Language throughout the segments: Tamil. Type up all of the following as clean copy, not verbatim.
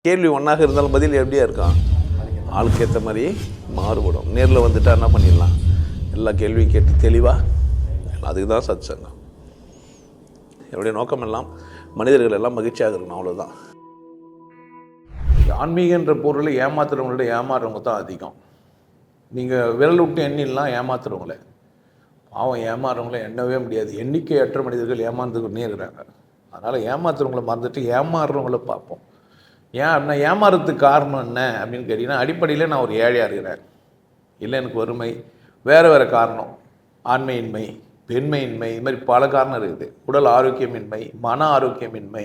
கேள்வி ஒன்றாக இருந்தாலும் பதில் எப்படியா இருக்கான், ஆளுக்கு ஏற்ற மாதிரி மாறுபடும். நேரில் வந்துட்டால் என்ன பண்ணிடலாம், எல்லா கேள்வியும் கேட்டு தெளிவாக. அதுக்கு தான் சத் சங்கம். என்னுடைய நோக்கம் எல்லாம் மனிதர்கள் எல்லாம் மகிழ்ச்சியாக இருக்கணும், அவ்வளோதான். ஆன்மீகன்ற பொருளை ஏமாத்துறவங்களோட ஏமாறுறவங்க தான் அதிகம். நீங்கள் விரல் விட்டு எண்ணிலாம் ஏமாத்துறவங்களே, பாவம் ஏமாறுறவங்களே எண்ணவே முடியாது. எண்ணிக்கையற்ற மனிதர்கள் ஏமாந்துக்கிட்டே இருக்கிறாங்க. அதனால் ஏமாத்துறவங்களை மறந்துட்டு ஏமாறுறவங்கள பார்ப்போம். ஏன் அப்படின்னா, ஏமாறுறதுக்கு காரணம் என்ன அப்படின்னு கேட்டிங்கன்னா, அடிப்படையில் நான் ஒரு ஏழையாக இருக்கிறேன், இல்லை எனக்கு வறுமை, வேறு காரணம், ஆண்மையின்மை, பெண்மையின்மை, இது மாதிரி பல காரணம் இருக்குது. உடல் ஆரோக்கியமின்மை, மன ஆரோக்கியமின்மை,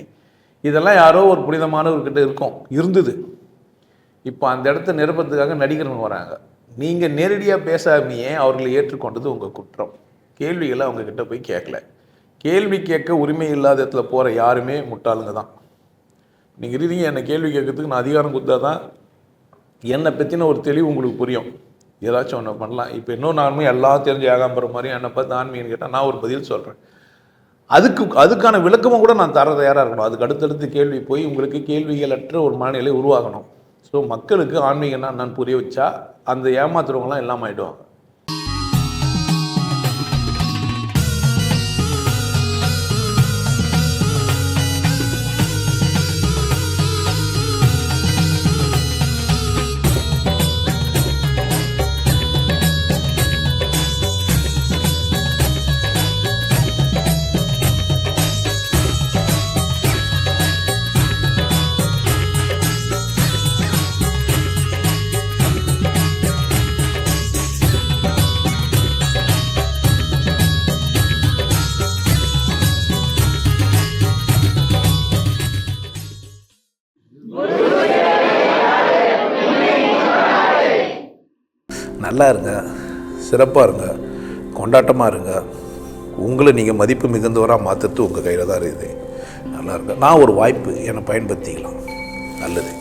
இதெல்லாம் யாரோ ஒரு புனிதமானவர்கிட்ட இருந்தது. இப்போ அந்த இடத்த நிரப்பத்துக்காக நடிகர்கள் வராங்க. நீங்கள் நேரடியாக பேசாமையே அவர்களை ஏற்றுக்கொண்டது உங்கள் குற்றம். கேள்விகளை அவங்கக்கிட்ட போய் கேட்கல. கேள்வி கேட்க உரிமை இல்லாத இடத்துல போகிற யாருமே முட்டாளுங்க தான். நீங்கள் இருக்கீங்க, என்னை கேள்வி கேட்கறதுக்கு நான் அதிகாரம் கொடுத்தா தான் என்னை பற்றின ஒரு தெளிவு உங்களுக்கு புரியும். ஏதாச்சும் ஒன்று பண்ணலாம். இப்போ இன்னும் நானுமே எல்லாம் தெரிஞ்சு ஏகாம்பர மாதிரி என்னை பார்த்து ஆன்மீகன்னு கேட்டால் நான் ஒரு பதில் சொல்கிறேன். அதுக்கான விளக்கமும் கூட நான் தர தயாராக இருக்கணும். அதுக்கு அடுத்தடுத்து கேள்வி போய் உங்களுக்கு கேள்விகளற்ற ஒரு மனநிலை உருவாகணும். ஸோ மக்களுக்கு ஆன்மீகம்னா நான் புரிய வச்சா அந்த ஏமாத்துறவங்களாம் எல்லாம் ஆகிடுவாங்க. நல்லா இருங்க, சிறப்பாக இருங்க, கொண்டாட்டமாக இருங்க. உங்களை நீங்கள் மதிப்பு மிகுந்தவராக மாற்றுறது உங்கள் கையில் தான் இருக்குது. நல்லா இருங்க. நான் ஒரு வாய்ப்பு என்னை பயன்படுத்திக்கலாம். நல்லது.